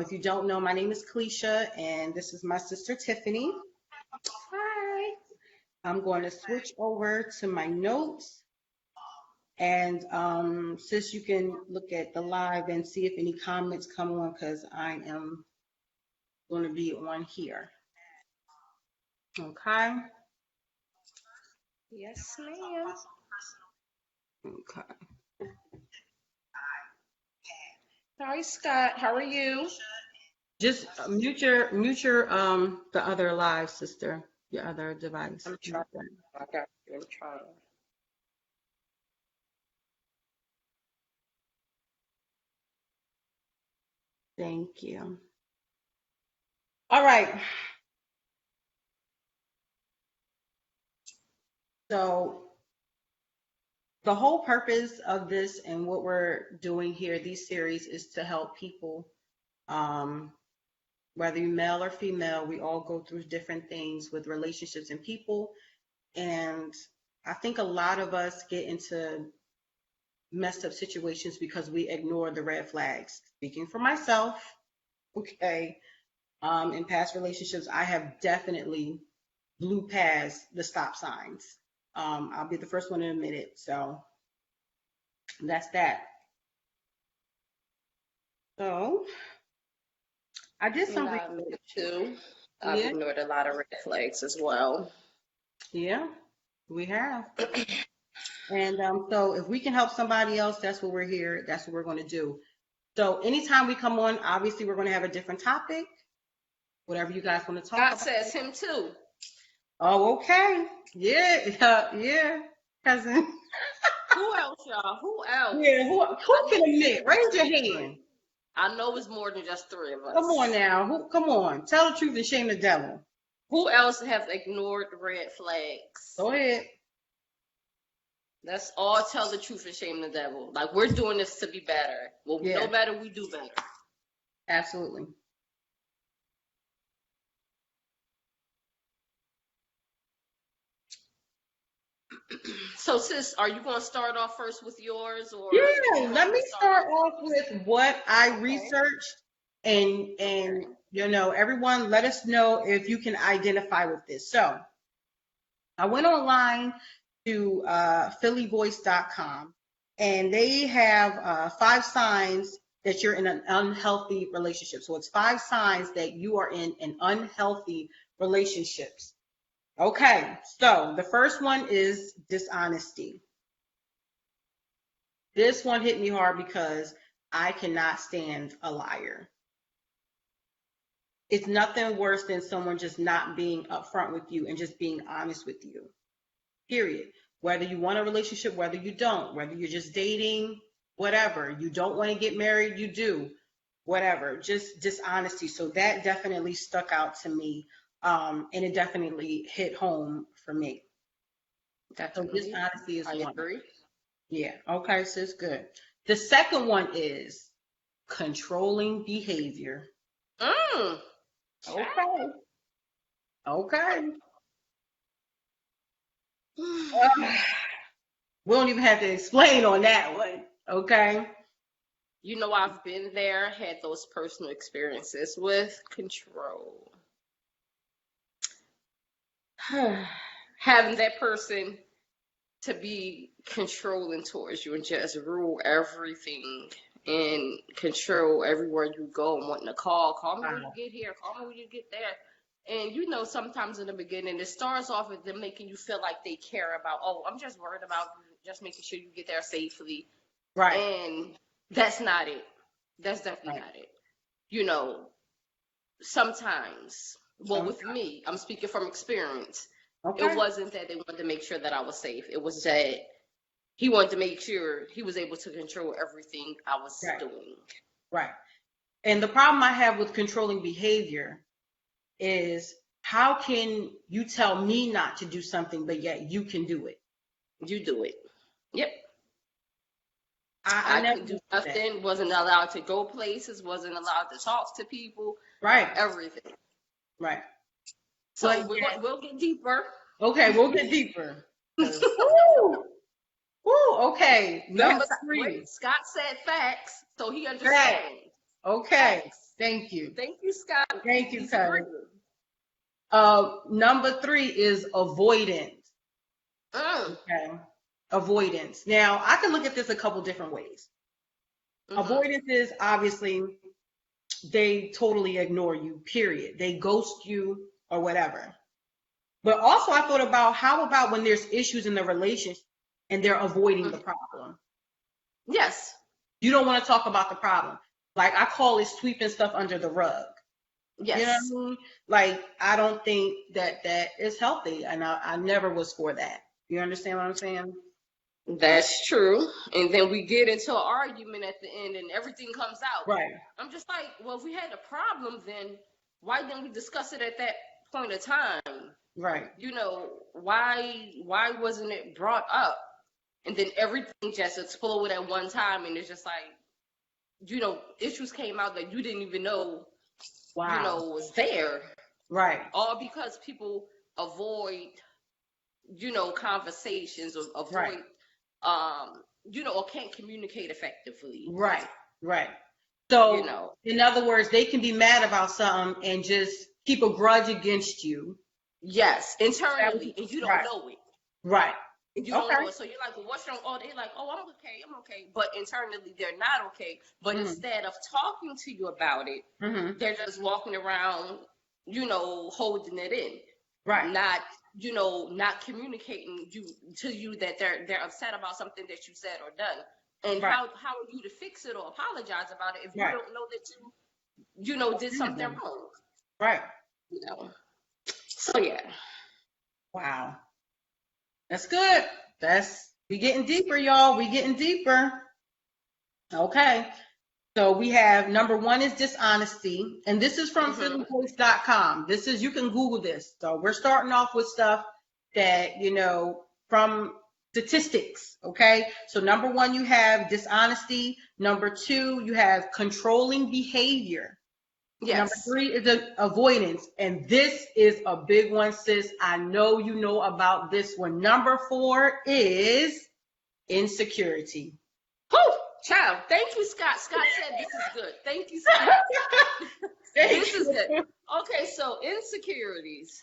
If you don't know, my name is Kalisha, and this is my sister Tiffany. Hi. I'm going to switch over to my notes, and sis, you can look at the live and see if any comments come on, because I am going to be on here. Okay. Yes, ma'am. Okay. Hi, Scott. How are you? Just mute your the other live, sister, your other device. I'm trying. Mute that. I got you. I'm trying. Thank you. All right. So the whole purpose of this and what we're doing here, these series, is to help people, um, whether you're male or female, we all go through different things with relationships and people. And I think a lot of us get into messed up situations because we ignore the red flags. Speaking for myself, okay, in past relationships, I have definitely blew past the stop signs. I'll be the first one to admit it. So that's that. So I did some And me research. too. I've Yeah, ignored a lot of red flags as well. yeah, we have. And so if we can help somebody else, that's what we're here. That's what we're going to do. So anytime we come on, obviously we're going to have a different topic, whatever you guys want to talk Scott about. says him too. Oh, okay. Yeah, yeah, cousin. Who else, y'all? Who else? Yeah, who I can know it's admit? more Raise than your just hand. three. I know it's more than just three of Come on us. now. Come on. Tell the truth and shame the devil. Who else have ignored red flags? Go ahead. Let's all tell the truth and shame the devil. Like, we're doing this to be better. Well, we know Yeah, better, we do better. absolutely. So, sis, are you going to start off first with yours, or do Yeah, you want let me me to start start off? off with what I Okay. researched, and Okay. everyone, let us know if you can identify with this. So I went online to phillyvoice.com, and they have 5 signs that you're in an unhealthy relationship. So it's 5 signs that you are in an unhealthy relationships. Okay, so the first one is dishonesty. This one hit me hard because I cannot stand a liar. It's nothing worse than someone just not being upfront with you and just being honest with you. Period. Whether you want a relationship, whether you don't, whether you're just dating, whatever. You don't want to get married, you do. Whatever. Just dishonesty. So that definitely stuck out to me. And it definitely hit home for me. So Definitely. dishonesty is I one. agree. Yeah. Okay, so it's good. The second one is controlling behavior. Mm. Okay. Okay. We don't even have to explain on that one. Okay. You know, I've been there, had those personal experiences with control. Having that person to be controlling towards you and just rule everything and control everywhere you go and wanting to call me when you Wow. get here, call me when you get there. And sometimes in the beginning, it starts off with them making you feel like they care about, oh, I'm just worried about you, just making sure you get there safely. Right. And that's not it. That's definitely Right. not it. You know, sometimes, well, Some, with me, I'm speaking from experience. It okay. wasn't that they wanted to make sure that I was safe. It was that he wanted to make sure he was able to control everything I was Right. doing. Right. And the problem I have with controlling behavior is how can you tell me not to do something, but yet you can do it? You do it. Yep. I I never couldn't do understood that. nothing, wasn't allowed to go places, wasn't allowed to talk to people, Right. everything. Right. So But yet, we'll get deeper. okay, we'll get deeper. 'Cause, woo, woo, okay. Number Remember, three. wait, Scott said facts, so he Right. understands. Okay. Facts. Thank you. Thank you, Scott. Thank you, Disagree. Cuz. Number 3 is avoidance. Mm. Okay. Avoidance. Now, I can look at this a couple different ways. Avoidance is obviously they totally ignore you, period. They ghost you or whatever. But also, I thought about how about when there's issues in the relationship and they're avoiding the problem? Yes. You don't want to talk about the problem. Like I call it sweeping stuff under the rug. Yes. You know what I mean? Like I don't think that is healthy, and I never was for that. You understand what I'm saying? That's true. And then we get into an argument at the end and everything comes out. Right. I'm just like, well, if we had a problem, then why didn't we discuss it at that point of time? Right. You know, why wasn't it brought up? And then everything just exploded at one time, and it's just like, you know, issues came out that you didn't even know, Wow. you know, was there. Right. All because people avoid, you know, conversations or avoid, Right. You know, or can't communicate effectively. Right. Right. So, You know. in other words, they can be mad about something and just keep a grudge against you. Yes, internally, and you don't Right. know it. Right. And you don't know it. So you're like, well, what's wrong? Oh, they're like, oh, I'm okay. But internally, they're not okay. But instead of talking to you about it, they're just walking around, you know, holding it in. Right. Not, you know, not communicating to you that they're upset about something that you said or done. And Right. how are you to fix it or apologize about it if you Right. don't know that you know, did something wrong? Right. You know. So yeah. Wow. That's good. We getting deeper, y'all. We getting deeper. Okay. So we have number 1 is dishonesty. And this is from phillyvoice.com. You can Google this. So we're starting off with stuff that, you know, from statistics. Okay. So number 1, you have dishonesty. Number 2, you have controlling behavior. Yes. Number 3 is avoidance. And this is a big one, sis. I know you know about this one. Number 4 is insecurity. Whew, child. Thank you, Scott. Scott said this is good. Thank you, Scott. This is good. Okay, so insecurities.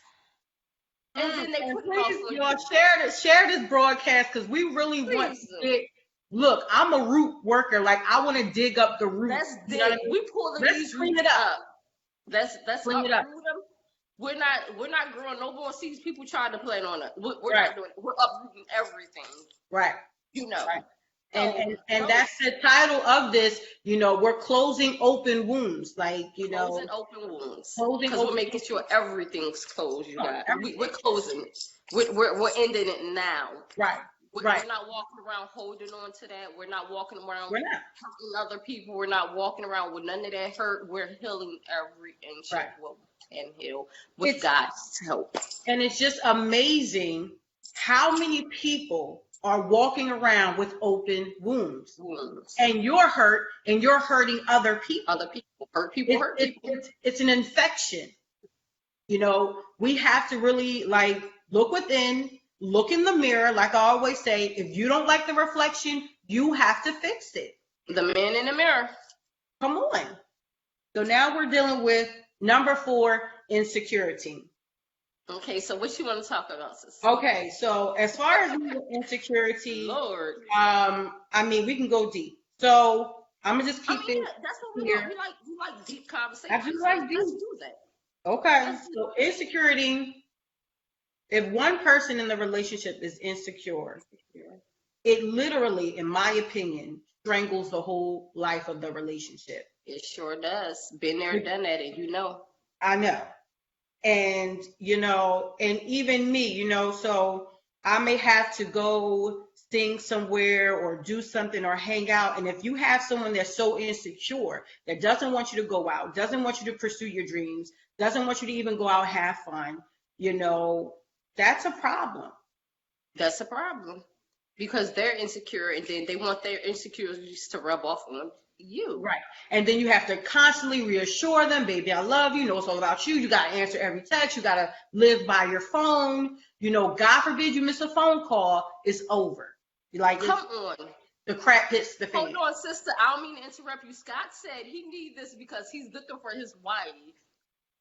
And then they put it off on y'all share this broadcast because we really want to get. Look, I'm a root worker. Like I want to dig up the roots. Let's dig. You know we pulling these roots up. Let's clean it up. Them. We're not growing no more seeds. People trying to plant on it. We're right. not doing it. We're uprooting everything. Right. You know. Right. And that's the title of this. You know, we're closing open wounds. Like, you know. Closing open wounds. Because we're making sure everything's closed, you guys. We're closing it. We're ending it now. Right. We're not walking around holding on to that. We're not walking around hurting other people. We're not walking around with none of that hurt. We're healing every inch of what we can heal with God's help. And it's just amazing how many people are walking around with open wounds. And you're hurt and you're hurting other people. Other people. Hurt people. It's an infection. You know, we have to really like look within. Look in the mirror, like I always say, if you don't like the reflection, you have to fix it. The man in the mirror. Come on. So now we're dealing with number 4, insecurity. Okay, so what you want to talk about, sis? Okay, so as far as insecurity, Lord. I mean, we can go deep. So I'm gonna just keep it. That's what we like. We like deep conversations. I do like deep. Let's do that. Okay, so insecurity. If one person in the relationship is insecure, it literally, in my opinion, strangles the whole life of the relationship. It sure does. Been there, done that, and you know. I know. And, you know, and even me, you know, so I may have to go sing somewhere or do something or hang out. And if you have someone that's so insecure, that doesn't want you to go out, doesn't want you to pursue your dreams, doesn't want you to even go out and have fun, you know, that's a problem. That's a problem because they're insecure and then they want their insecurities to rub off on you. Right. And then you have to constantly reassure them, baby, I love you. Know it's all about you. You got to answer every text. You got to live by your phone. You know, God forbid you miss a phone call, it's over. Like, come on. the crap hits the fan. Hold on, sister. I don't mean to interrupt you. Scott said he need this because he's looking for his wife.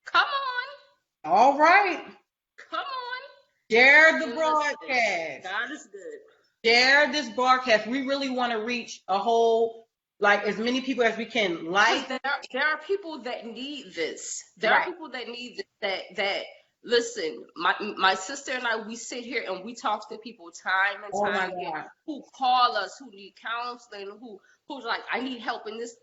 Come on. All right. Come on. Share the And listen, broadcast. God is good. Share this broadcast. We really want to reach a whole, like, as many people as we can. Like, There are people that need this. There Right. are people that need this, that listen, my sister and I, we sit here and we talk to people time and oh my time again God. who call us, who need counseling, who's like, I need help in this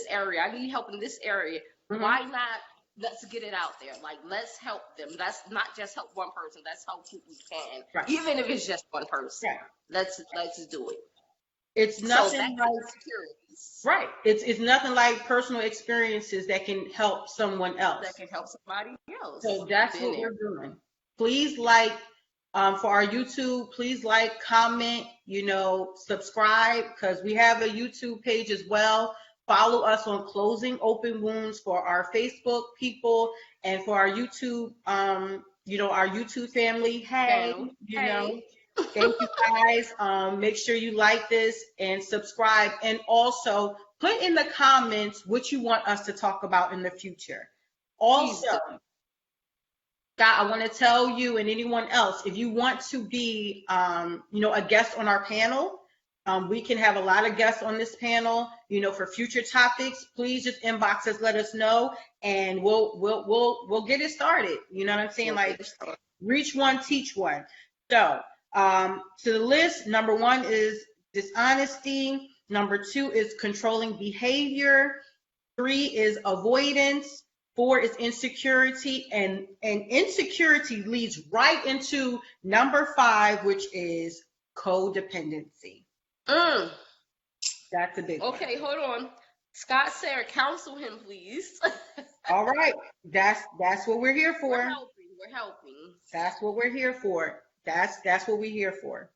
area. I need help in this area. Mhm. Why not? Let's get it out there. Like, let's help them. Let's not just help one person. Let's help who we can, Right. even if it's just one person. Right. Let's do it. It's So nothing that's like, insecurities right. It's nothing like personal experiences that can help someone else. that can help somebody else. So that's Been what there. we're doing. Please like, for our YouTube, please like, comment, subscribe, because we have a YouTube page as well. Follow us on Closing Open Wounds for our Facebook people and for our YouTube, our YouTube family. Hey, Hey. thank you guys. Make sure you like this and subscribe, and also put in the comments what you want us to talk about in the future. Also, Scott, I want to tell you and anyone else, if you want to be, a guest on our panel, we can have a lot of guests on this panel, for future topics. Please just inbox us, let us know, and we'll get it started. You know what I'm saying? Like, reach one, teach one. So, to the list, number 1 is dishonesty. Number 2 is controlling behavior. 3 is avoidance. 4 is insecurity, and insecurity leads right into number 5, which is codependency. That's a big one. Okay, hold on. Scott Sarah, counsel him, please. All right, that's what we're here for. We're helping. That's what we're here for. That's what we're here for.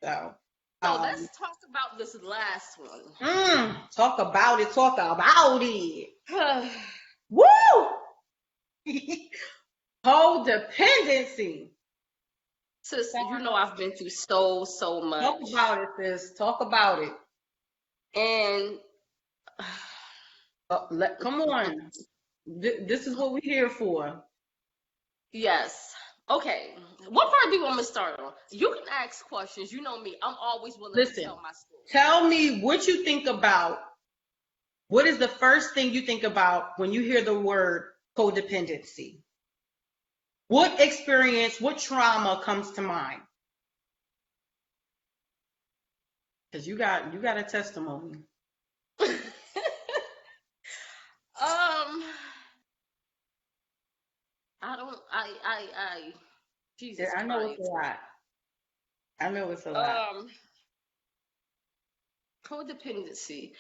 So let's talk about this last one. Talk about it. Woo! Codependency. Sis, I've been through so much. Talk about it, sis. Talk about it. And come on. This is what we're here for. Yes. Okay. What part do you want me to start on? You can ask questions. You know me. I'm always willing to tell my story. Tell me what you think about. What is the first thing you think about when you hear the word codependency? What experience, what trauma comes to mind? Because you got a testimony. Jesus Christ. I know it's a lot. Codependency.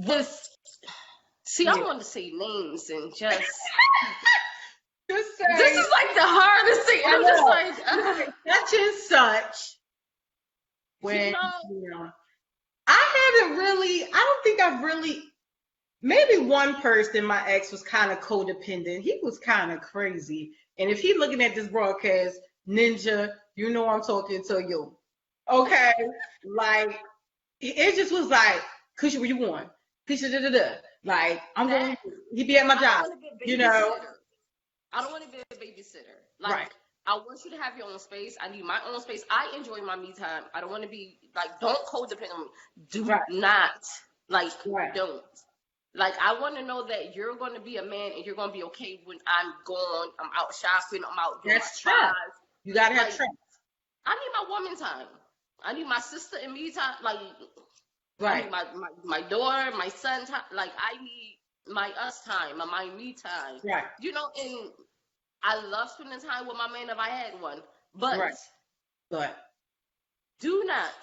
I want to say names and just. This is like the hardest thing. I'm just like such and such. When I don't think I've really. Maybe one person, my ex, was kind of codependent. He was kind of crazy. And if he's looking at this broadcast, Ninja, I'm talking to you. Okay? Like, it just was like, Kusha, what you want? Kusha, da-da-da. Like, he'd be at my job, I don't want to be a babysitter. Like, right. I want you to have your own space. I need my own space. I enjoy my me time. I don't want to be, like, don't codependent on me. Do not. Like, don't. Like, I want to know that you're going to be a man and you're going to be okay when I'm gone. I'm out shopping. I'm out doing That's trust. You got to have trust. I need my woman time. I need my sister and me time. Like, I need my daughter, my son time. Like, I need my us time, my me time. Right. And I love spending time with my man if I had one. But do not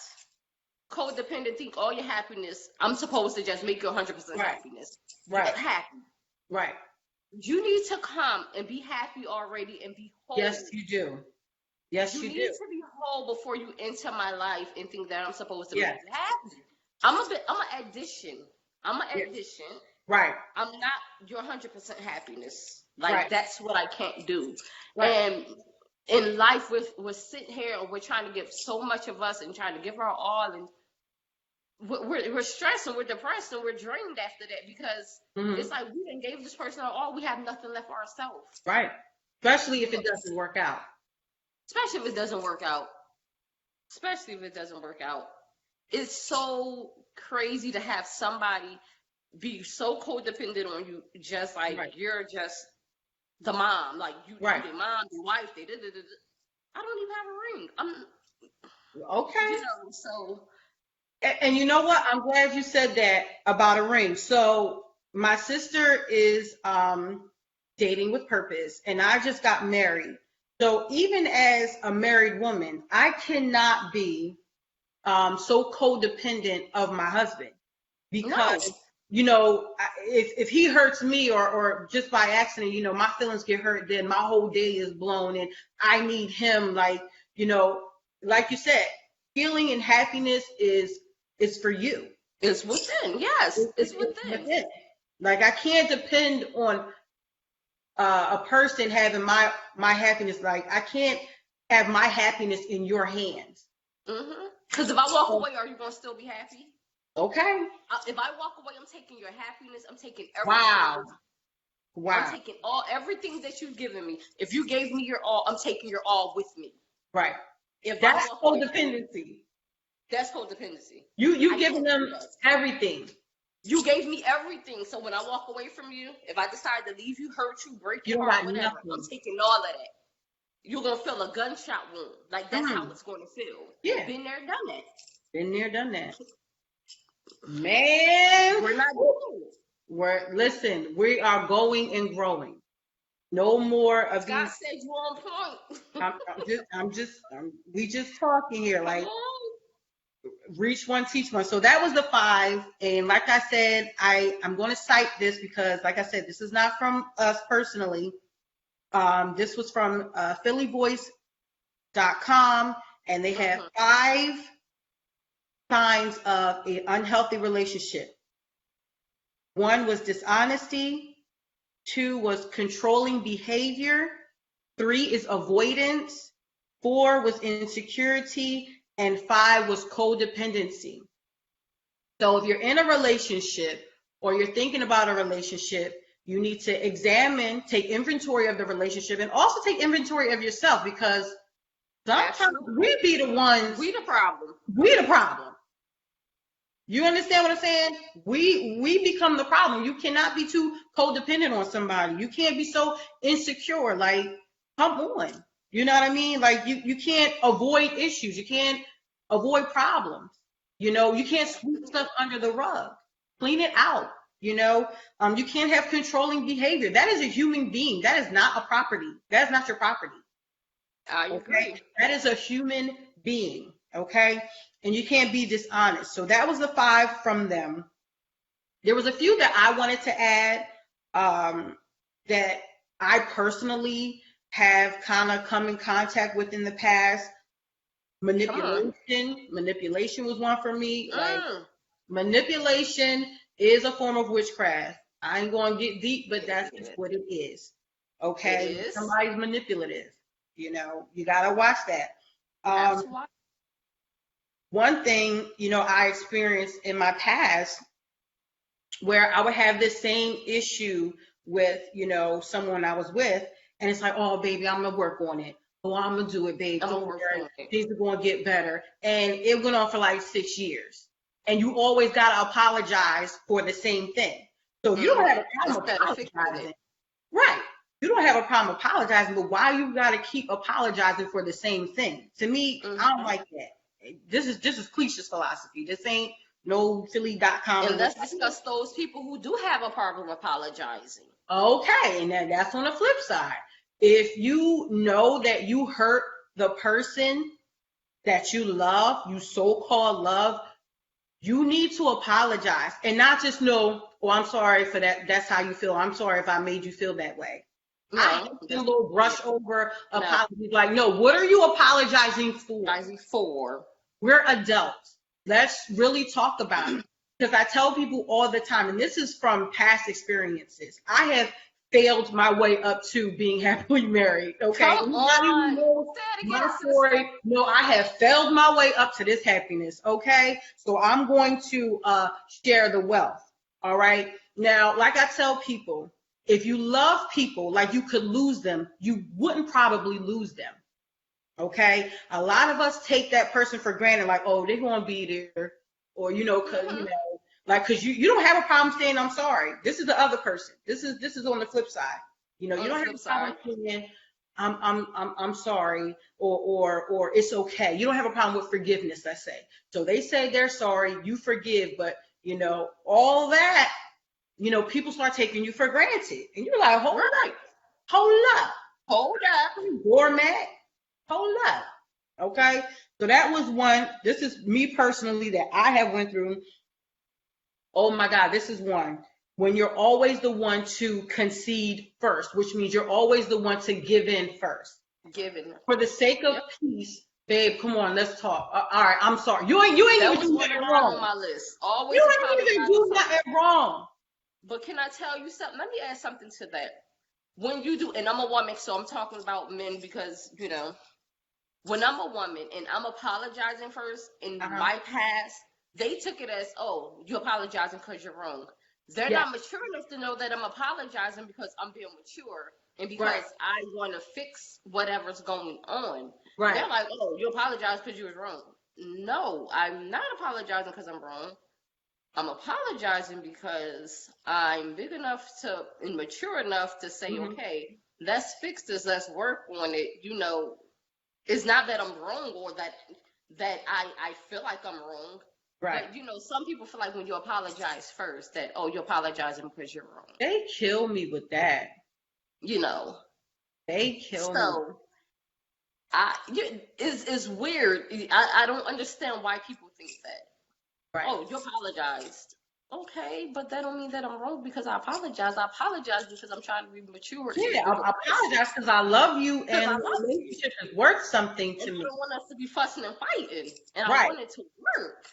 codependent think all your happiness, I'm supposed to just make you 100% happiness. Right. Get happy. Right. You need to come and be happy already and be whole. Yes, you do. Yes, you do. You need to be whole before you enter my life and think that I'm supposed to make you happy. I'm an addition. Right. I'm not your 100% happiness. Like, that's what I can't do. Right. And in life, we're sitting here and we're trying to give so much of us and trying to give our all, and we're stressed and we're depressed and we're drained after that because it's Mhm. like we didn't gave this person all, we have nothing left for ourselves. Right. Especially if You know, it doesn't work out. especially if it doesn't work out. Especially if it doesn't work out. It's so crazy to have somebody be so codependent on you, just like Right. you're just the mom, like you Right. their mom, their wife, they did. I don't even have a ring. Okay. So And you know what? I'm glad you said that about a ring. So my sister is dating with purpose, and I just got married. So even as a married woman, I cannot be so codependent of my husband no, because if he hurts me or just by accident, my feelings get hurt, then my whole day is blown, and I need him. You know, like you said, healing and happiness is for you. it's within. Yes, it's It's within. within. Like I can't depend on a person having my happiness. Like I can't have my happiness in your hands. Because if I walk away, are you gonna still be happy? Okay. If I walk away, I'm taking your happiness. I'm taking everything. Wow. I'm Wow. taking everything that you've given me. If you gave me your all, I'm taking your all with me. Right. If I That's walk away from you, codependency. that's codependency. You I giving can't do them that. everything. You gave me everything. So when I walk away from you, if I decide to leave you, hurt you, break You your don't heart, got whatever, I'm nothing. taking all of that. You're gonna feel a gunshot wound. Like that's how Mm. it's gonna feel. Yeah. Been there, done that. Been there, done that. Man. We're not Woo. doing it. Listen, we are going and growing. No more of Scott these. said you're on point. We just talking here. Come Like, on. reach one, teach one. So that was the 5. And like I said, I'm going to cite this because, like I said, this is not from us personally. This was from phillyvoice.com, and they have 5 signs of an unhealthy relationship. 1 was dishonesty. 2 was controlling behavior. 3 is avoidance. 4 was insecurity. And 5 was codependency. So if you're in a relationship or you're thinking about a relationship, you need to take inventory of the relationship, and also take inventory of yourself, because sometimes Absolutely. we be the ones, We the problem. we the problem. You understand what I'm saying? We become the problem. You cannot be too codependent on somebody. You can't be so insecure. Like, come on. You know what I mean? Like you can't avoid issues. You can't avoid problems. You can't sweep stuff under the rug. Clean it out. You can't have controlling behavior. That is a human being. That is not a property. That is not your property. I Okay? agree. That is a human being. Okay? And you can't be dishonest. So that was the 5 from them. There was a few that I wanted to add, that I personally have kind of come in contact with in the past. Manipulation was one for me. Like, manipulation is a form of witchcraft. I ain't going to get deep, but that's just what it is. Okay? It is. Somebody's manipulative. You got to watch that. That's why. One thing, I experienced in my past, where I would have this same issue with, someone I was with, and it's like, oh, baby, I'm going to work on it. Oh, I'm going to do it, babe. Don't worry. Things are going to get better. And it went on for like 6 years. And you always got to apologize for the same thing. So you don't have a problem apologizing. Right. You don't have a problem apologizing, but why you got to keep apologizing for the same thing? To me, I don't like that. This is Cleisha's philosophy. This ain't no Philly.com. And let's discuss those people who do have a problem apologizing. Okay, and then that's on the flip side. If you know that you hurt the person that you love, you so-called love, you need to apologize, and not just know, oh, I'm sorry for that. That's how you feel. I'm sorry if I made you feel that way. No, I hate a little brush over apologies. Like, no, what are you apologizing for? We're adults. Let's really talk about it. Because I tell people all the time, and this is from past experiences, I have failed my way up to being happily married. Okay. Come on. Anybody who knows Say it my again, sister. story, no, I have failed my way up to this happiness. Okay. So I'm going to share the wealth. All right. Now, like I tell people, if you love people like you could lose them, you wouldn't probably lose them. Okay. A lot of us take that person for granted, like, oh, they're going to be there. Or, cause you don't have a problem saying I'm sorry. This is the other person. This is on the flip side. You On don't the have flip a problem side. saying I'm sorry or it's okay. You don't have a problem with forgiveness, let's say. So they say they're sorry, you forgive, but all that, people start taking you for granted. And you're like, hold Right. up, hold up, Hold up. doormat, hold up. Okay. So that was one. This is me personally that I have went through. Oh my God, this is one. When you're always the one to concede first, which means you're always the one to give in first. Giving. For the sake of Yep. peace, babe, come on, let's talk. All right, I'm sorry. You ain't That even was do one of nothing mine on wrong. my list. Always You ain't apologize even for do something. nothing wrong. But can I tell you something? Let me add something to that. When you do, and I'm a woman, so I'm talking about men because, when I'm a woman and I'm apologizing first, in my past, they took it as, oh, you're apologizing because you're wrong. They're Yeah. not mature enough to know that I'm apologizing because I'm being mature and because Right. I want to fix whatever's going on. Right. They're like, oh, you apologize because you was wrong. No, I'm not apologizing because I'm wrong. I'm apologizing because I'm big enough and mature enough to say, Mhm. okay, let's fix this, let's work on it. It's not that I'm wrong or that I feel like I'm wrong. Right. But some people feel like when you apologize first that, oh, you're apologizing because you're wrong. They kill me with that. They kill me. So it's weird. I don't understand why people think that. Right. Oh, you apologized. Okay, but that don't mean that I'm wrong because I apologize. I apologize because I'm trying to be mature. Yeah, I apologize because I love you and I the love you. relationship is worth something And to I me. don't want us to be fussing and fighting. And I Right. want it to work.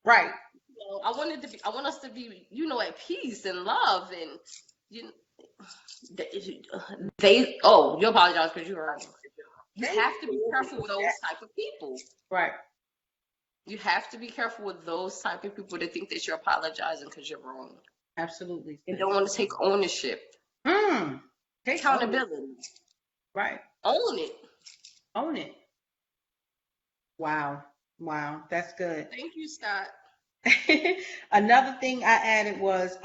Right. I want us to be, at peace and love and you you apologize because you're wrong. You have to be careful with those type of people. Right. You have to be careful with those type of people that think that you're apologizing because you're wrong. Absolutely. And don't want to take ownership. Take accountability. Right. Own it. Own it. Wow. That's good. Thank you, Scott. Another thing I added was,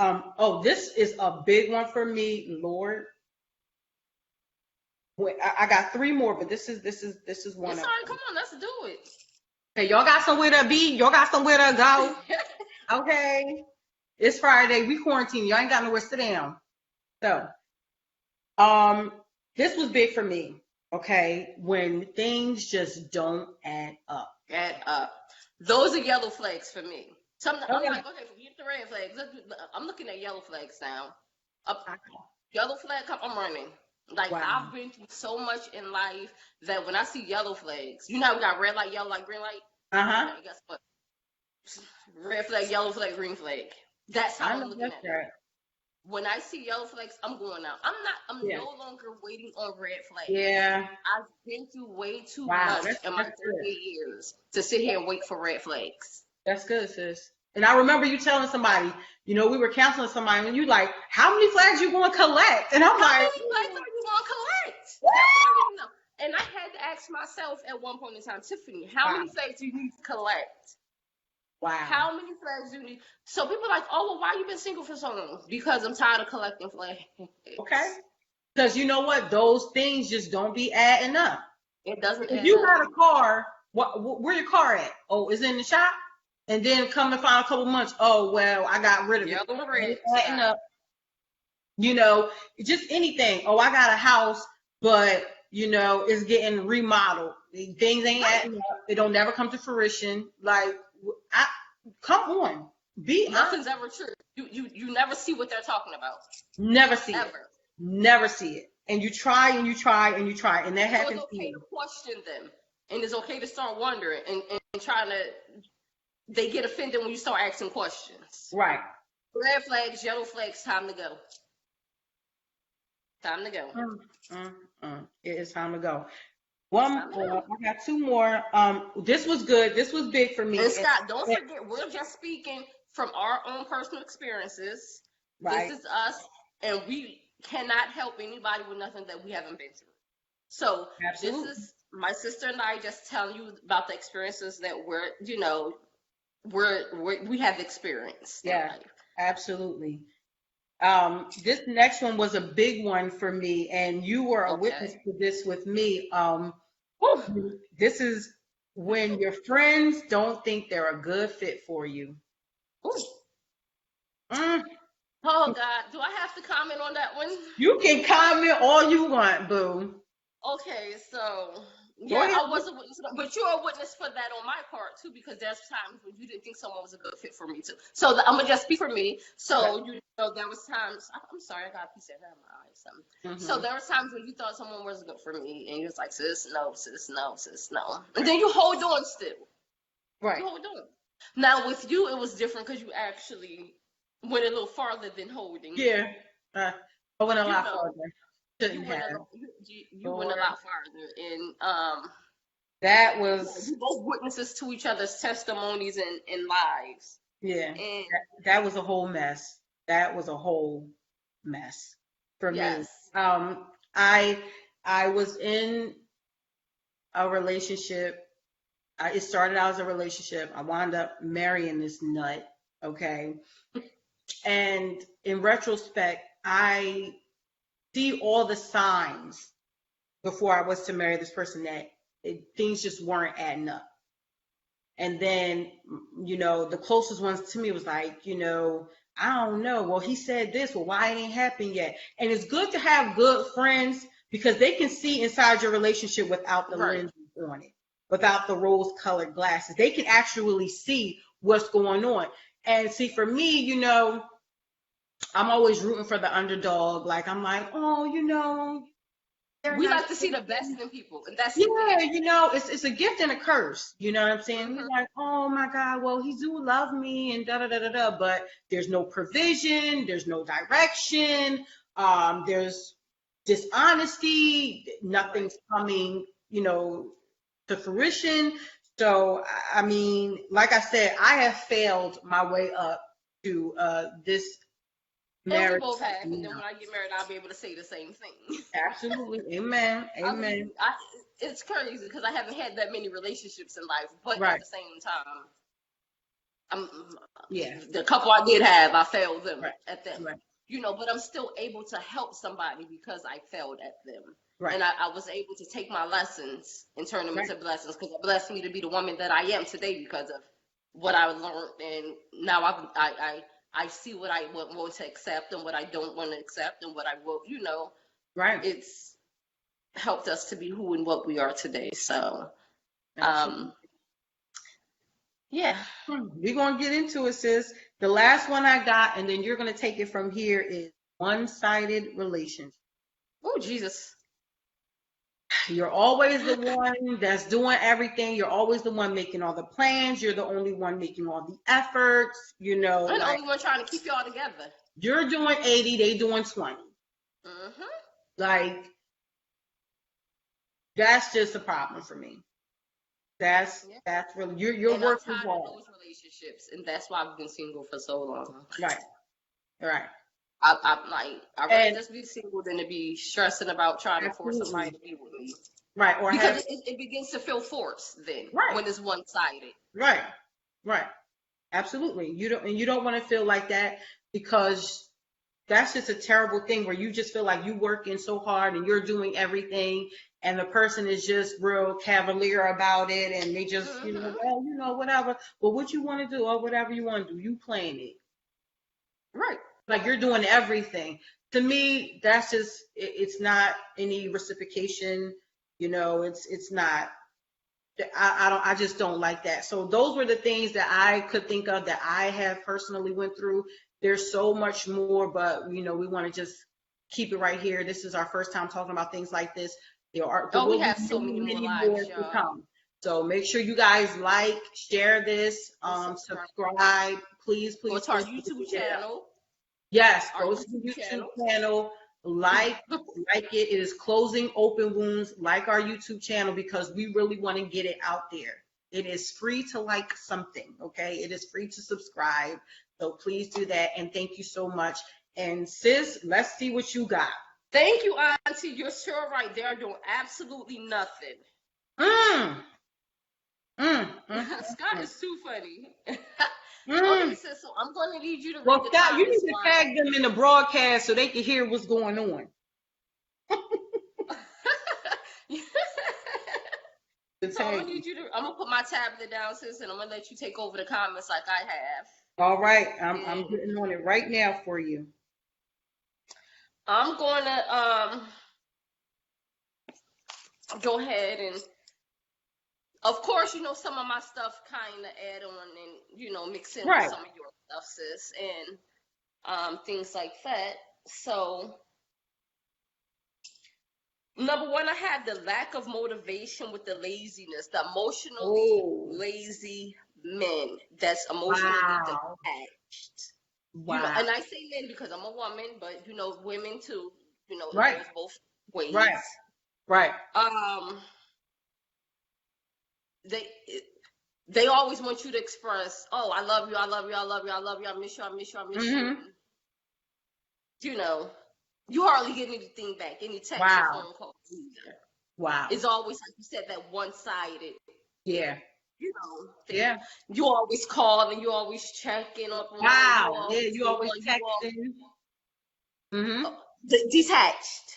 this is a big one for me, Lord. I got 3 more, but this is one. It's all right. Come on, let's do it. Okay, y'all got somewhere to be. Y'all got somewhere to go. Okay. It's Friday. We quarantine. Y'all ain't got nowhere to sit down. So, this was big for me. Okay, when things just don't add up. Those are yellow flags for me. I'm like, okay, forget the red flags. I'm looking at yellow flags now. Yellow flag, I'm running. Like, wow. I've been through so much in life that when I see yellow flags, we got red light, yellow light, green light. Okay, guess what? Red flag, yellow flag, green flag. That's how I'm looking at it. When I see yellow flags, I'm going out. I'm no longer waiting on red flags. Yeah. I've been through way too much in my 38 years to sit here and wait for red flags. That's good, sis. And I remember you telling somebody, we were counseling somebody, and you like, how many flags you going to collect? And I'm like, how many flags are you going to collect? And I had to ask myself at one point in time, Tiffany, how many flags do you need to collect? Wow. How many flags do you need? So people are like, oh, well, why you been single for so long? Because I'm tired of collecting flags. Okay. Because you know what? Those things just don't be adding up. It doesn't if you got a car, where your car at? Oh, it's in the shop? And then come to find a couple months, oh, well, I got rid of it. It's adding up. Just anything. Oh, I got a house, but, it's getting remodeled. Things ain't adding up. It don't never come to fruition. Like, come on. Nothing's ever true. You never see what they're talking about. Never see it. Never see it. And you try and you try and you try. And that happens. It's okay to question them. And it's okay to start wondering and trying to. They get offended when you start asking questions. Right. Red flags, yellow flags, time to go. time to go. It is time to go. Time One to more. go. I got two more. This was good. This was big for me. And Scott, don't forget, we're just speaking from our own personal experiences. This Right. is us, and we cannot help anybody with nothing that we haven't been through. So Absolutely. this is my sister and I just telling you about the experiences that we have experienced in Yeah, life. absolutely. This next one was a big one for me, and you were a witness Okay. to this with me. Whew. This is when your friends don't think they're a good fit for you. Whew. Mm, Oh God, do I have to comment on that one? you can comment all you want, boo. Okay, so Go yeah, ahead. I was a witness, but you're a witness for that on my part too, because there's times when you didn't think someone was a good fit for me too. So I'm gonna just speak for me. Right. So there was times. I'm sorry, I got a piece of hair in my eye or something. So Mm-hmm. there was times when you thought someone was good for me, and you was like, sis, no, sis, no, sis, no, and then you hold on still. Right. You hold on. Now with you, it was different because you actually went a little farther than holding. Yeah. I went a You lot know, farther. you Shouldn't went have. you went a Lord. lot farther, and That yeah, was, we both witnesses to each other's testimonies and lives. yeah. And That was a whole mess. That was a whole mess for me. yes, Um, I I was in a relationship. It started out as a relationship. I wound up marrying this nut. Okay. And in retrospect, I see all the signs before I was to marry this person that things just weren't adding up. And then, the closest ones to me was like, I don't know. Well, he said this. Well, why it ain't happened yet? And it's good to have good friends because they can see inside your relationship without the right. lenses on it, without the rose-colored glasses. They can actually see what's going on. And see, for me, I'm always rooting for the underdog. Like, I'm like, oh, they're We not. like to see the best in people, and that's the Yeah, thing. it's a gift and a curse. You know what I'm saying? We're Hmm. like, oh my God, well, he do love me and da da da da da, but there's no provision, there's no direction, there's dishonesty, Right. nothing's coming, to fruition. So, I mean, like I said, I have failed my way up to this And we marriage. both have, and then when I get married, I'll be able to say the same thing. Absolutely, amen, I mean, amen. it's crazy because I haven't had that many relationships in life, but at Right, the same time, I'm yeah, the couple I did have, I failed them right, at them. right, But I'm still able to help somebody because I failed at them. right, And I was able to take my lessons and turn them right. into blessings because it blessed me to be the woman that I am today because of what I learned. And now I see what I want to accept and what I don't want to accept and what I will, Right. it's helped us to be who and what we are today. So, Absolutely. um, yeah. We're going to get into it, sis. The last one I got, and then you're going to take it from here, is one-sided relationship. Oh, Jesus. You're always the one that's doing everything. You're always the one making all the plans. You're the only one making all the efforts. I'm the Like only one trying to keep y'all together. you're doing 80, they doing 20. Hmm. Like that's just a problem for me. That's Yeah. that's really you're And I'm working tired of hard. those relationships, and that's why I've been single for so long. Right. Right. I'd rather And just be single than to be stressing about trying to force somebody absolutely. to be with me. Right. Or Because have it begins to feel forced then right. when it's one sided. Right. Right. Absolutely. You don't want to feel like that because that's just a terrible thing where you just feel like you working so hard and you're doing everything and the person is just real cavalier about it and they just, Hmm. well, whatever. But what you want to do or whatever you want to do, you playing it. Right. Like you're doing everything. To me, that's just it's not any reciprocation, it's not I just don't like that. So those were the things that I could think of that I have personally went through. There's so much more, but we want to just keep it right here. This is our first time talking about things like this. There Oh, we will be have so many, many more many more lives, to y'all. come. So make sure you guys like, share this, And subscribe. subscribe. Please, Go please, to our please. YouTube Yeah. channel. Yes, Our go to the YouTube YouTube channel. channel, like it. It is closing open wounds. Like our YouTube channel, because we really want to get it out there. It is free to like something, okay? It is free to subscribe. So please do that. And thank you so much. And sis, let's see what you got. Thank you, Auntie. You're sure right. They're doing absolutely nothing. Scott is too funny. Okay, sis, so I'm going to need you to read Well, the Scott, you comments. need to tag them in the broadcast so they can hear what's going on. So I'm gonna put my tablet down, sis, and I'm gonna let you take over the comments like I have. All right, I'm getting on it right now for you. I'm gonna go ahead and, of course, you know, some of my stuff kind of add on and, you know, mix in with some of your stuff, sis, and things like that. So, number one, I have the lack of motivation with the laziness, the emotionally lazy men that's emotionally detached. Wow. You know, and I say men because I'm a woman, but, you know, women too, you know, it goes both ways. Right. They always want you to express, oh, I love you, I love you, I love you, I love you, I miss you, I miss you, I miss you. You know, you hardly get anything back, any text or phone call either. Wow. It's always, like you said, that one-sided. Yeah. You know, thing. You always call and you always check in on. Wow. You always texting. Detached.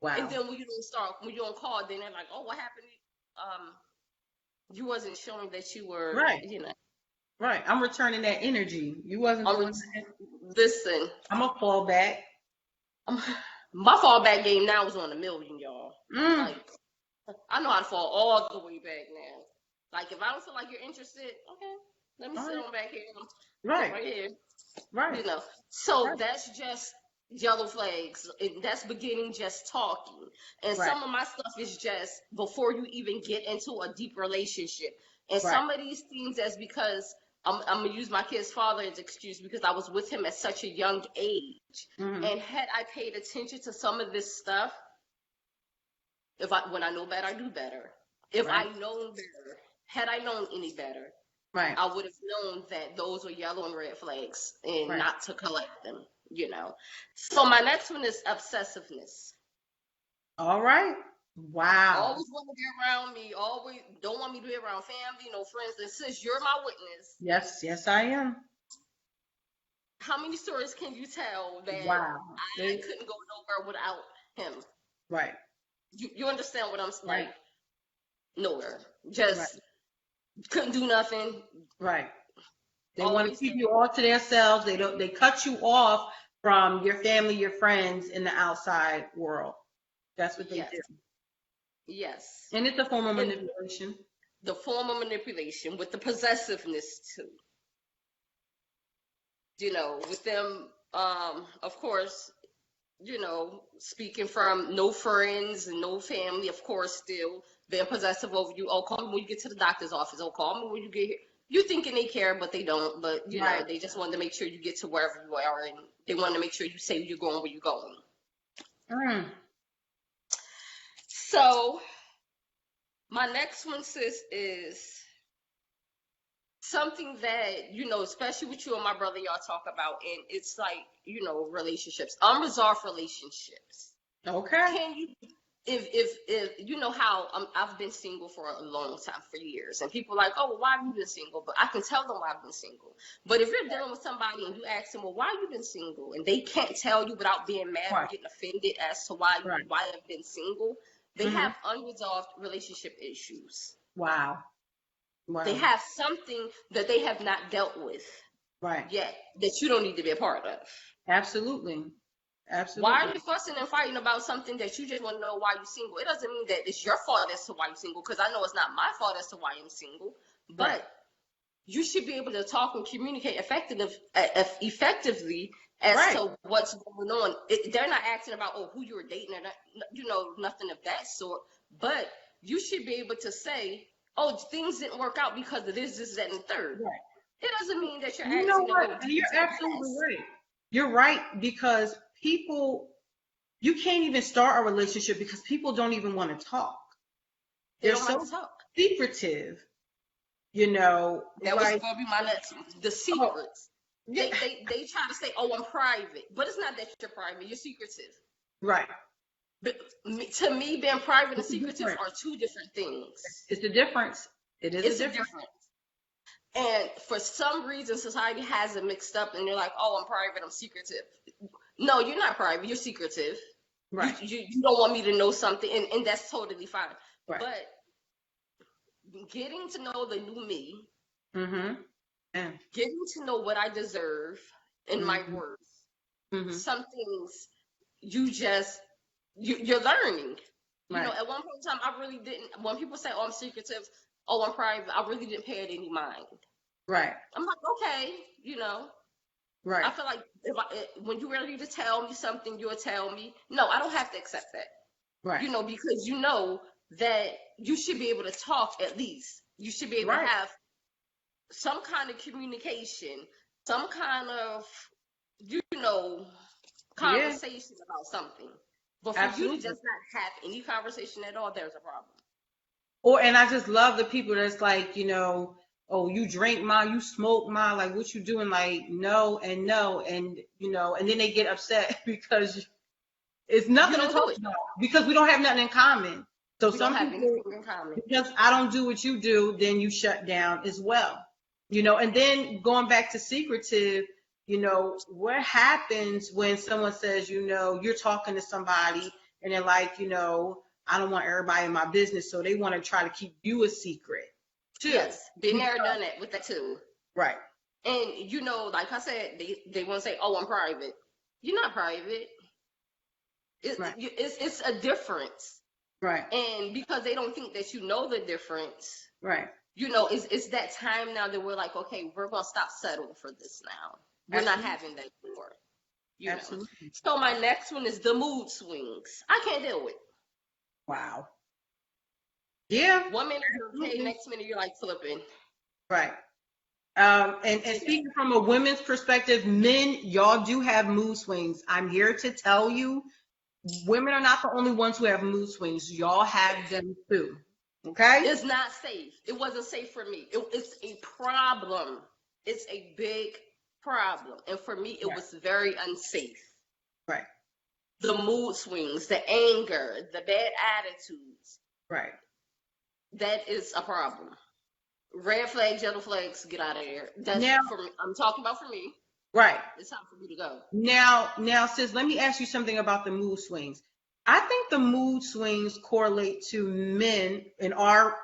Wow. And then when you don't call, then they're like, oh, what happened? You wasn't showing that you were, you know. Right. I'm returning that energy. You wasn't doing that. Listen. I'm going to fall back. My fallback game now is on $1 million, y'all. Like, I know how to fall all the way back now. Like, if I don't feel like you're interested, okay, let me sit on back here. Right here. Right. You know. So that's just yellow flags. That's beginning just talking. And some of my stuff is just before you even get into a deep relationship. And some of these things is because I'm going to use my kid's father as excuse because I was with him at such a young age. And had I paid attention to some of this stuff, when I know better, I do better. If I known better, had I known any better, I would have known that those were yellow and red flags and not to collect them, you know. So my next one is obsessiveness. All right. Wow. Always want to be around me. Always don't want me to be around family, no friends. And since you're my witness. Yes, I am. How many stories can you tell that I couldn't go nowhere without him? Right. You understand what I'm saying? Like, nowhere. Just couldn't do nothing. Right. They want to keep you all to themselves. They cut you off from your family, your friends in the outside world. That's what they do. Yes. And it's a form of manipulation. The form of manipulation with the possessiveness too. You know, with them, of course, you know, speaking from no friends and no family, of course, still being possessive over you. Oh, call me when you get to the doctor's office. Oh, call me when you get here. You thinking they care, but they don't. But, you know, they just want to make sure you get to wherever you are, and they want to make sure you say you're going where you're going. So, my next one, sis, is something that, you know, especially with you and my brother, y'all talk about, and it's like, you know, relationships, unresolved relationships. Okay. Can you, if you know how I've been single for a long time, for years, and people are like, oh, well, why have you been single? But I can tell them why I've been single. But if you're dealing with somebody and you ask them, well, why have you been single? And they can't tell you without being mad or getting offended as to why I've been single, they have unresolved relationship issues. Wow. They have something that they have not dealt with yet that you don't need to be a part of. Absolutely. Why are you fussing and fighting about something that you just want to know why you're single? It doesn't mean that it's your fault as to why you're single, because I know it's not my fault as to why I'm single. But you should be able to talk and communicate effectively as to what's going on. They're not asking about, oh, who you were dating, or not, you know, nothing of that sort. But you should be able to say, oh, things didn't work out because of this, that, and the third. It doesn't mean that you're asking. You're absolutely right. You're right, because people you can't even start a relationship because people don't even want to talk. They They're don't like so to talk. secretive, That was like, going to be my next one. The oh, secrets. yeah, They try to say, oh, I'm private. But it's not that you're private. You're secretive. right. But to me, being private and It's a secretive difference. are two different things. It's a difference. It is a It's a difference. difference. And for some reason, society has it mixed up, and they're like, "Oh, I'm private, I'm secretive." No, you're not private. You're secretive. Right. You don't want me to know something, and that's totally fine. Right. But getting to know the new me, Mm-hmm. Yeah. getting to know what I deserve and my Mm-hmm. worth. Mm-hmm. Some things you're learning. Right. At one point in time, I really didn't. When people say, "Oh, I'm secretive," "Oh, I'm private," I really didn't pay it any mind. Right. I'm like, okay, Right. I feel like when you're ready to tell me something, you'll tell me. No, I don't have to accept that. Right. Because that you should be able to talk at least. You should be able Right. to have some kind of communication, some kind of, conversation about something. But for Absolutely. you to just not have any conversation at all, there's a problem. And I just love the people that's like, oh, you drink ma, you smoke ma, like what you doing? Like, no, and and then they get upset because it's nothing to talk about because we don't have nothing in common. So We some don't have people, anything in common. because I don't do what you do, then you shut down as well. And then going back to secretive, what happens when someone says, you're talking to somebody and they're like, I don't want everybody in my business, so they want to try to keep you a secret too. Yes, been there, done that with that too. Right. And like I said, they want to say, "Oh, I'm private." You're not private. It's a difference. Right. And because they don't think that you know the difference. Right. It's that time now that we're like, okay, we're gonna stop settling for this now. We're not having that anymore. Absolutely. So my next one is the mood swings. I can't deal with. Wow. Yeah. 1 minute you're okay, next minute you're like flipping. Right. And speaking from a women's perspective, men, y'all do have mood swings. I'm here to tell you, women are not the only ones who have mood swings. Y'all have them too. Okay? It's not safe. It wasn't safe for me. It's a problem. It's a big problem. And for me, it was very unsafe. Right. The mood swings, the anger, the bad attitudes. Right. That is a problem. Red flags, yellow flags, get out of there. That's for me. I'm talking about for me. Right. It's time for me to go. Now, sis, let me ask you something about the mood swings. I think the mood swings correlate to men in our,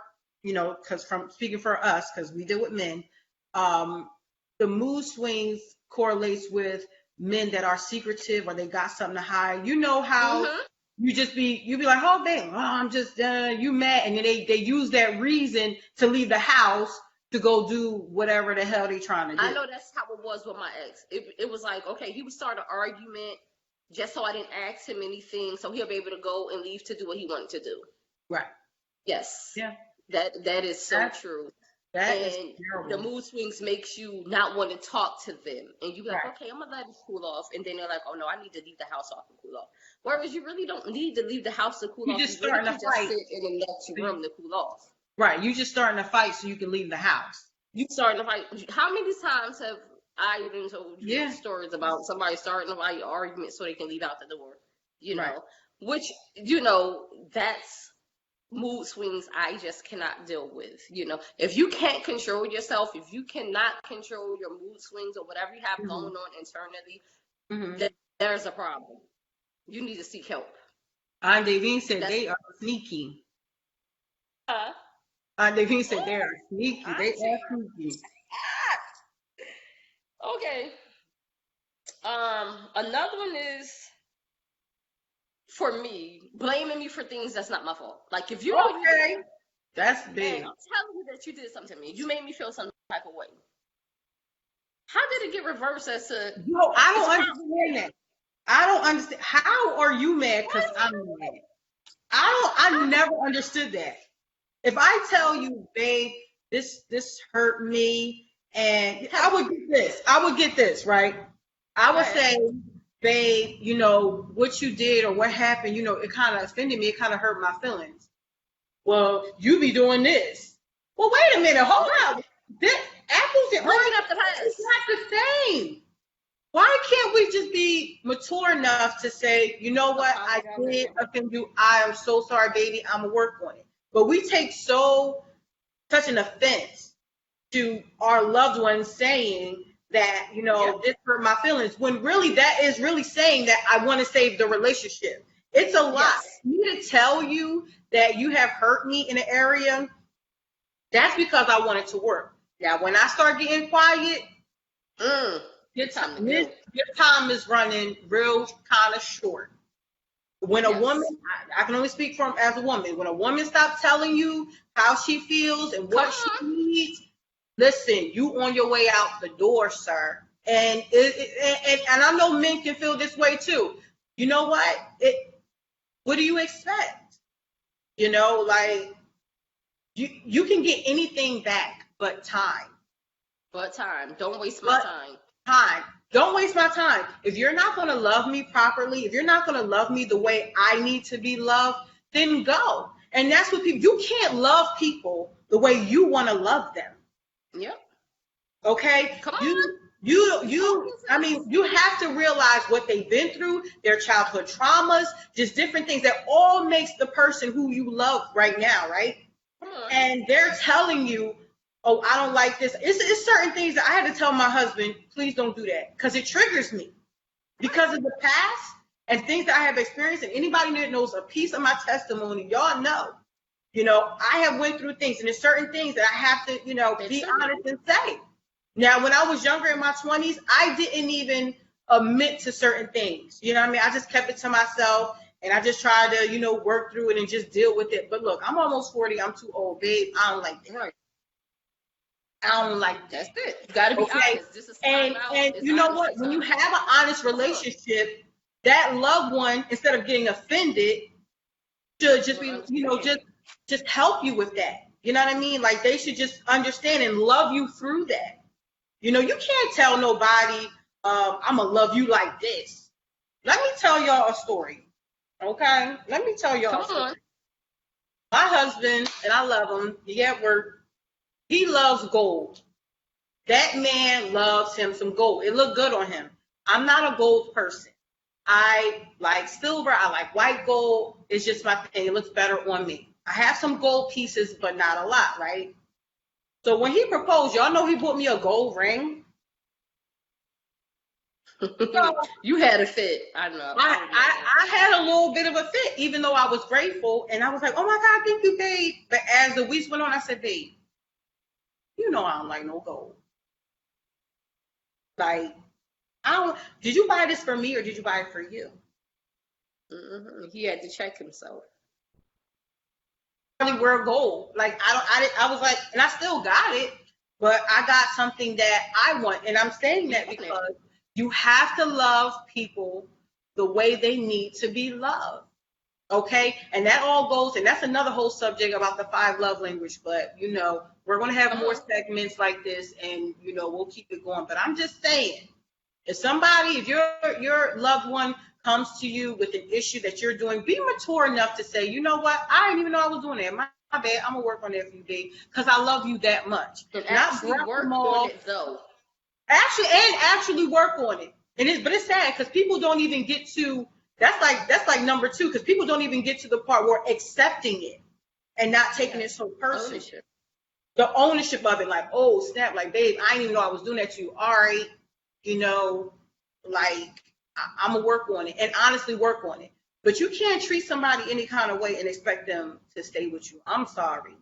because from speaking for us, because we deal with men, the mood swings correlates with men that are secretive or they got something to hide. You know how you be like, oh, dang, I'm just, you mad. And then they use that reason to leave the house to go do whatever the hell they trying to do. I know that's how it was with my ex. It was like, okay, he would start an argument just so I didn't ask him anything, so he'll be able to go and leave to do what he wanted to do. Right. Yes. Yeah. That is so true. And the mood swings makes you not want to talk to them. And you be like, right. Okay, I'm going to let it cool off. And then they're like, oh, no, I need to leave the house off and cool off. Whereas you really don't need to leave the house to cool off. You just starting to fight. Just sit in an empty room to cool off. Right. You just starting to fight so you can leave the house. You starting to fight. How many times have I even told you stories about somebody starting to fight, argument so they can leave out the door? Right. Which, that's mood swings I just cannot deal with. If you can't control yourself, if you cannot control your mood swings or whatever you have going on internally, then there's a problem. You need to seek help. Aunt Davine said they are sneaky. Aunt Davine said they are sneaky. They are sneaky. Okay. Another one is, for me, blaming me for things that's not my fault. Like if you know you did, that's big. I'm telling you that you did something to me. You made me feel some type of way. How did it get reversed as to? No, I don't understand that. I don't understand. How are you mad because I'm mad? I never understood that. If I tell you, babe, this hurt me, and I would get this, right? I would say, babe, you know, what you did or what happened, you know, it kind of offended me. It kind of hurt my feelings. Well, you be doing this. Well, wait a minute. Hold on. This, apples and Bringing oranges up the past. is not the same. Why can't we just be mature enough to say, you know what, I did offend you. I am so sorry, baby. I'm gonna work on it. But we take such an offense to our loved ones saying that, you know, this hurt my feelings, when really that is really saying that I want to save the relationship. It's a lot. Yes. For me to tell you that you have hurt me in an area, that's because I want it to work. Now, when I start getting quiet, Good time to go. your time is running real kind of short. When a Yes. woman, I can only speak from as a woman, when a woman stops telling you how she feels and what she needs, listen, you on your way out the door, sir. And and I know men can feel this way too. You know what? What do you expect? You know, like you can get anything back but time. But time. Don't waste my time. Time. Don't waste my time. If you're not going to love me properly, if you're not going to love me the way I need to be loved, then go. And that's what people, you can't love people the way you want to love them. Yep. Okay? Come on. I mean, you have to realize what they've been through, their childhood traumas, just different things that all makes the person who you love right now, right? Come on. And they're telling you, oh, I don't like this. It's certain things that I had to tell my husband, please don't do that, because it triggers me. Because of the past and things that I have experienced, and anybody that knows a piece of my testimony, y'all know, you know, I have went through things, and there's certain things that I have to, you know, be honest and say. Now, when I was younger in my 20s, I didn't even admit to certain things. You know what I mean? I just kept it to myself, and I just tried to, you know, work through it and just deal with it. But look, I'm almost 40. I'm too old, babe. I don't like that. Right. I don't like that. That's it. You got to be honest. This is And you know what? When you have an honest relationship, that loved one, instead of getting offended, should just be, you know, just help you with that. You know what I mean? Like, they should just understand and love you through that. You know, you can't tell nobody, I'm going to love you like this. Let me tell y'all a story. Okay? Let me tell y'all a story. My husband, and I love him, he at work. He loves gold. That man loves him some gold. It looked good on him. I'm not a gold person. I like silver. I like white gold. It's just my thing. It looks better on me. I have some gold pieces, but not a lot, right? So when he proposed, y'all know he bought me a gold ring. So, you had a fit. I know. I had a little bit of a fit, even though I was grateful. And I was like, oh my God, thank you, babe. But as the weeks went on, I said, babe, you know I don't like no gold. Like, did you buy this for me or did you buy it for you? He had to check himself. I really wear gold. Like, I was like, and I still got it, but I got something that I want. And I'm saying that because you have to love people the way they need to be loved. Okay, and that all goes, and that's another whole subject about the 5 love language. But you know, we're going to have more segments like this, and you know, we'll keep it going. But I'm just saying, if your loved one comes to you with an issue that you're doing, be mature enough to say, you know what, I didn't even know I was doing that. My bad. I'm gonna work on that for you, babe, because I love you that much. And not actually work on it though. Actually work on it. But it's sad because people don't even get to. That's like number 2, because people don't even get to the part where accepting it and not taking it so personal. The ownership of it, like, oh snap, like, babe, I didn't even know I was doing that to you. All right, you know, like, I'm gonna work on it and honestly work on it. But you can't treat somebody any kind of way and expect them to stay with you. I'm sorry.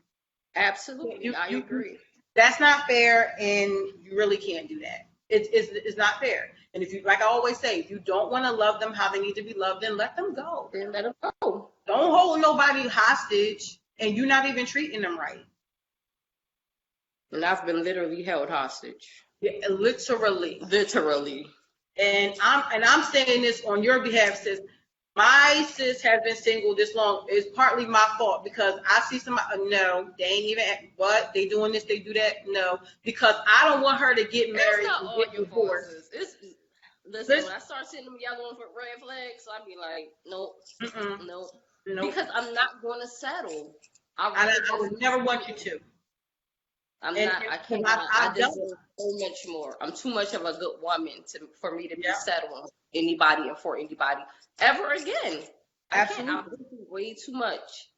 Absolutely, I agree. That's not fair, and you really can't do that. It's not fair. And if you, like I always say, if you don't want to love them how they need to be loved, then let them go. Then let them go. Don't hold nobody hostage, and you're not even treating them right. And I've been literally held hostage. Yeah, literally. And I'm saying this on your behalf, sis. My sis has been single this long. It's partly my fault because I see somebody, no, they ain't even, what? They doing this, they do that? No. Because I don't want her to get married and get divorced. listen, when I start seeing them yellow and red flags, I'd be like, nope, Mm-mm. nope. Nope. Because I'm not going to settle. I would never want you to. I'm And, not, I and cannot. I don't. deserve so much more. I'm too much of a good woman for me to be Yeah, settling with anybody and for anybody ever again. I can't. I've absolutely. been through way too much.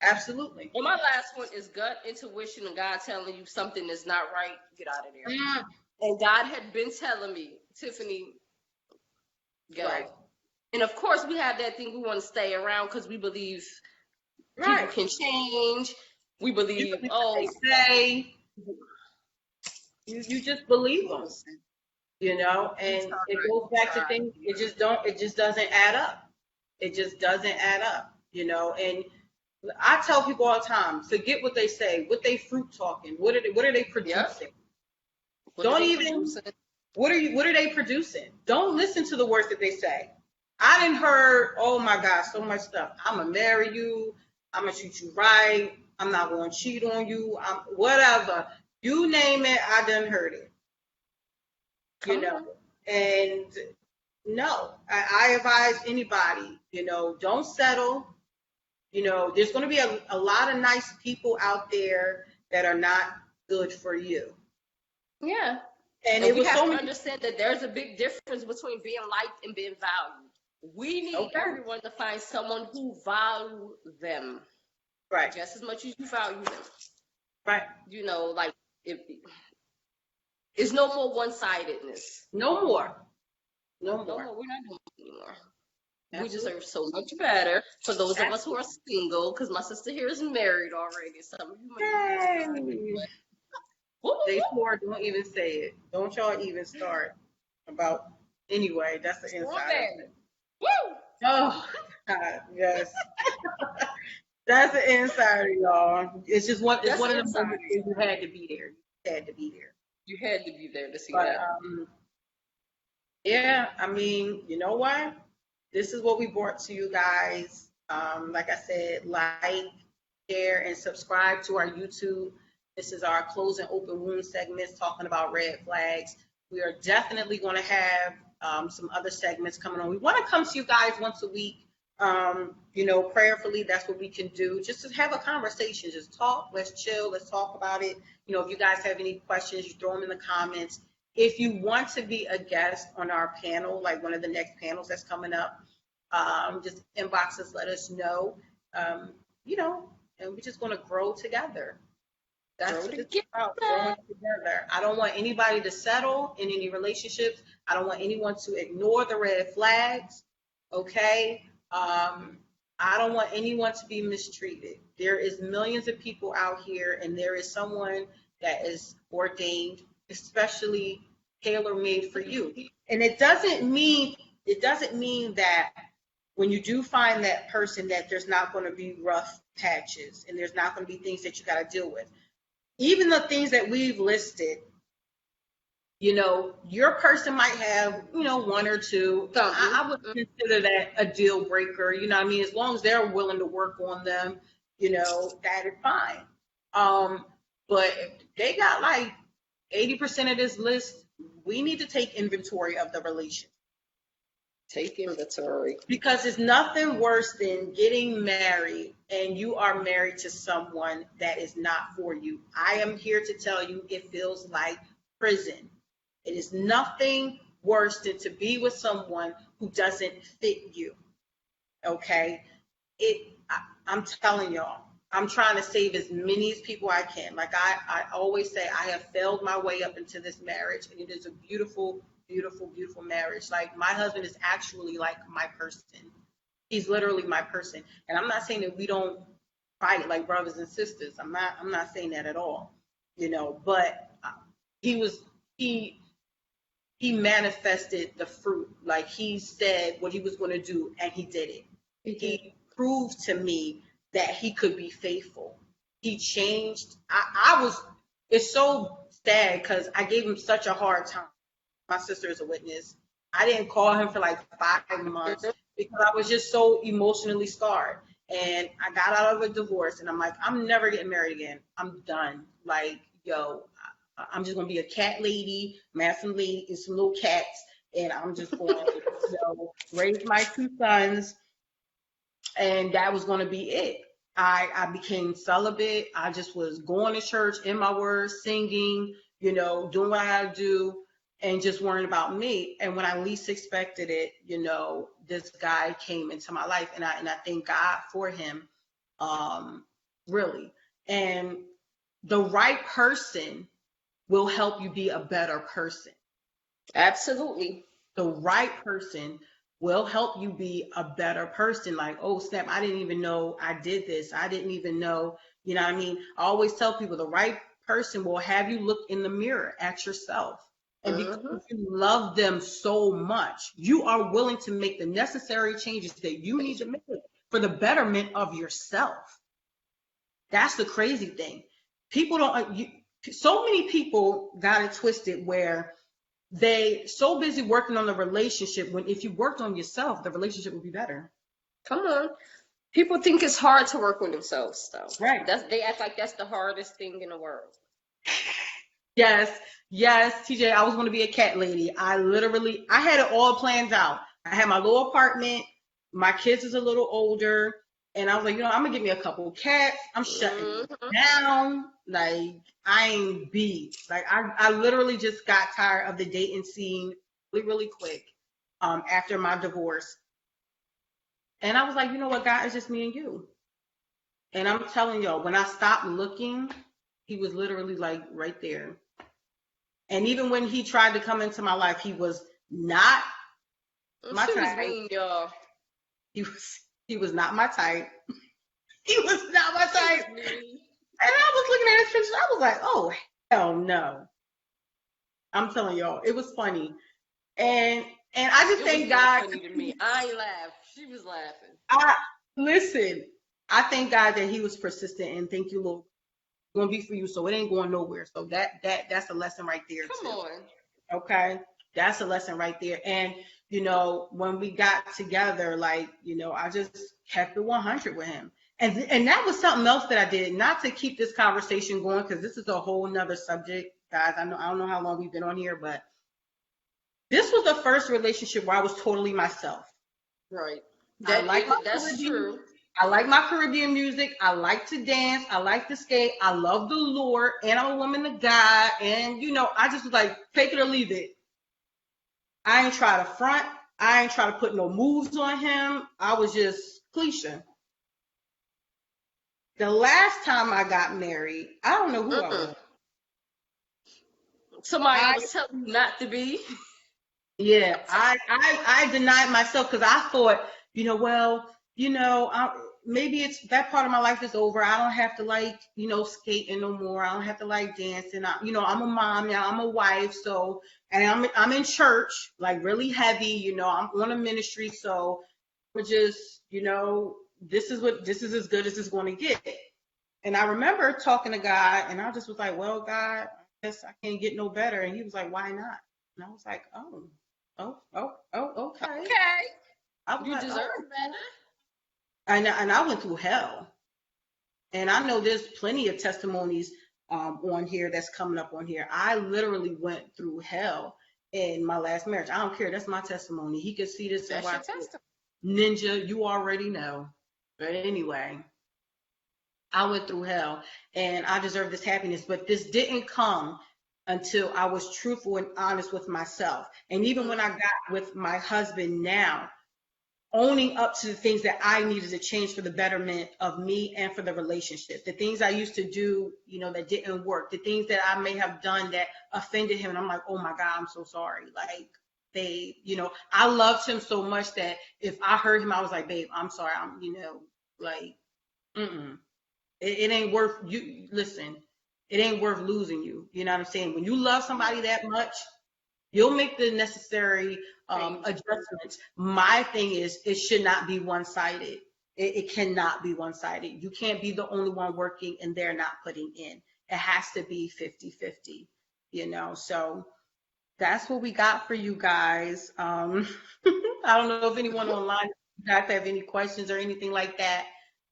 Absolutely. And my last one is gut intuition and God telling you something is not right. Get out of there. Mm, And God had been telling me, Tiffany, go. right. And of course, we have that thing we want to stay around because we believe people Right. can change. We You believe, believe what oh, they say. You just believe them, and it goes back to things. It just doesn't add up. It just doesn't add up, and I tell people all the time, forget what they say, what they fruit talking, what are they yep. producing? What are Don't they even, producing? what are they producing? Don't listen to the words that they say. I didn't heard, oh my God, so much stuff. I'm gonna marry you, I'm gonna treat you right, I'm not gonna cheat on you, whatever. You name it, I done heard it. you Come know. on. And no, I advise anybody, don't settle. There's going to be a lot of nice people out there that are not good for you. Yeah. And And it we was have so to many. understand that there's a big difference between being liked and being valued. We need Okay, everyone to find someone who value them right, just as much as you value them. right. Like if it's no more one-sidedness. No more, no No more. more. We're not doing it anymore. We Absolutely. deserve so much better. For those of us who are single, because my sister here is married already. Some of you may be married. Hey, Woo, woo, day woo. 4, don't even say it. Don't y'all even start about. Anyway, that's the Still inside of married. it. Woo! Oh, God, yes. That's the insider, y'all. It's That's one the of the inside. moments where you had to be there. You had to be there. You had to be there to see But that. yeah, I mean, you know what? This is what we brought to you guys. Like I said, like, share, and subscribe to our YouTube. This is our closing open wound segments talking about red flags. We are definitely going to have some other segments coming on. We want to come to you guys once a week. Prayerfully, that's what we can do. Just to have a conversation, just talk. Let's chill. Let's talk about it. If you guys have any questions, you throw them in the comments. If you want to be a guest on our panel, like one of the next panels that's coming up, just inbox us, let us know. Um, and we're just going to grow together. That's Grow what it's together. about, growing together. I don't want anybody to settle in any relationships. I don't want anyone to ignore the red flags. Okay. I don't want anyone to be mistreated. There is millions of people out here, and there is someone that is ordained, especially tailor-made for you. And it doesn't mean that when you do find that person that there's not going to be rough patches and there's not going to be things that you got to deal with. Even the things that we've listed, your person might have, one or two. I would consider that a deal breaker. You know what I mean? As long as they're willing to work on them, that is fine. But if they got like 80% of this list, we need to take inventory of the relationship. Take inventory. Because it's nothing worse than getting married and you are married to someone that is not for you. I am here to tell you it feels like prison. It is nothing worse than to be with someone who doesn't fit you. Okay? I'm telling y'all, I'm trying to save as many people I can. Like I always say, I have failed my way up into this marriage, and it is a beautiful, beautiful, beautiful marriage. Like my husband is actually like my person. He's literally my person. And I'm not saying that we don't fight like brothers and sisters. I'm not saying that at all. But he manifested the fruit. Like he said what he was going to do, and he did it. He proved to me that he could be faithful. He changed. It's so sad because I gave him such a hard time. My sister is a witness. I didn't call him for like 5 months because I was just so emotionally scarred. And I got out of a divorce, and I'm like, I'm never getting married again. I'm done. Like, yo, I'm just gonna be a cat lady, some little cats, and I'm just going to, raise my two sons, and that was going to be it. I became celibate. I just was going to church in my words, singing, doing what I had to do, and just worrying about me. And when I least expected it, this guy came into my life, and I thank God for him, really. And the right person will help you be a better person. Absolutely. The right person will help you be a better person. Like, oh, snap, I didn't even know I did this. I didn't even know, you know what I mean? I always tell people the right person will have you look in the mirror at yourself. And because you love them so much, you are willing to make the necessary changes that you need to make for the betterment of yourself. That's the crazy thing. People don't, so many people got it twisted where they so busy working on the relationship when if you worked on yourself, the relationship would be better. Come on. People think it's hard to work on themselves, though. Right. They act like that's the hardest thing in the world. Yes, TJ, I was going to be a cat lady. I had it all planned out. I had my little apartment. My kids is a little older. And I was like, I'm going to get me a couple of cats. I'm shutting down. Like, I ain't beat. Like, I literally just got tired of the dating scene really, really quick after my divorce. And I was like, you know what, God, it's just me and you. And I'm telling y'all, when I stopped looking, he was literally like right there. And even when he tried to come into my life, he was not my type. Was mean, y'all. He was not my type. He was not my type. And I was looking at his pictures. I was like, oh, hell no. I'm telling y'all, it was funny. And I just thank God. Funny to me. I ain't laughed. She was laughing. Listen, I thank God that he was persistent, and thank you, Lord. It's gonna be for you, so it ain't going nowhere. So that's a lesson right there. Come on. Okay. That's a lesson right there. And when we got together, like, I just kept it 100 with him. And that was something else that I did, not to keep this conversation going, because this is a whole nother subject, guys. I don't know how long we've been on here, but this was the first relationship where I was totally myself. Right. That's true. I like my Caribbean music. I like to dance. I like to skate. I love the Lord, and I'm a woman of God. And I just was like, take it or leave it. I ain't try to front. I ain't try to put no moves on him. I was just cliche. The last time I got married, I don't know who I was. Somebody was telling you not to be. Yeah, I denied myself because I thought, maybe it's that part of my life is over. I don't have to like, skating no more. I don't have to like dancing. I'm a mom now. I'm a wife. So, and I'm in church, like really heavy. I'm on a ministry. So, we're just, this is as good as it's going to get. And I remember talking to God, and I just was like, well, God, I guess I can't get no better. And he was like, why not? And I was like, okay. Okay. You deserve better. And I went through hell. And I know there's plenty of testimonies on here that's coming up on here. I literally went through hell in my last marriage. I don't care. That's my testimony. He could see this and watch it. Ninja, you already know. But anyway, I went through hell, and I deserve this happiness. But this didn't come until I was truthful and honest with myself. And even when I got with my husband now, owning up to the things that I needed to change for the betterment of me and for the relationship. The things I used to do, that didn't work. The things that I may have done that offended him. And I'm like, oh my God, I'm so sorry. Like, babe, I loved him so much that if I heard him, I was like, babe, I'm sorry. I'm, like, it ain't worth you. Listen, it ain't worth losing you. You know what I'm saying? When you love somebody that much, you'll make the necessary adjustments. My thing is, it should not be one-sided. It cannot be one-sided. You can't be the only one working and they're not putting in. It has to be 50-50, So that's what we got for you guys. I don't know if anyone online, you guys have any questions or anything like that.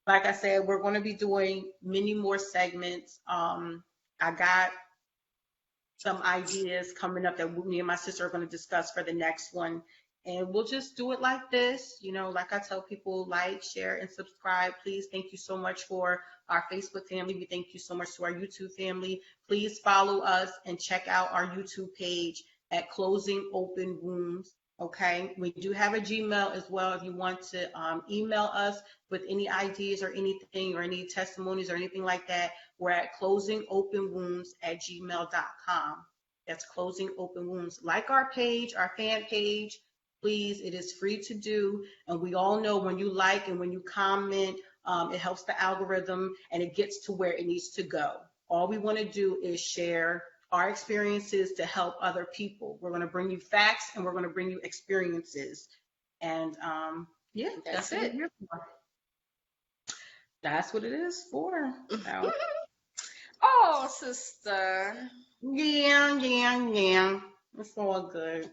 Like I said, we're going to be doing many more segments. I got some ideas coming up that me and my sister are going to discuss for the next one. And we'll just do it like this. You know, like I tell people, like, share, and subscribe. Please, thank you so much for our Facebook family. We thank you so much to our YouTube family. Please follow us and check out our YouTube page at Closing Open Wounds. Okay, we do have a Gmail as well if you want to email us with any ideas or anything or any testimonies or anything like that. We're at closingopenwounds@gmail.com. That's Closing Open Wounds. Like our page, our fan page, please. It is free to do. And we all know when you like and when you comment, it helps the algorithm and it gets to where it needs to go. All we want to do is share our experiences to help other people. We're going to bring you facts and we're going to bring you experiences. And yeah, That's what it. we're here for. That's what it is for. So, Oh, sister. yeah. It's all good.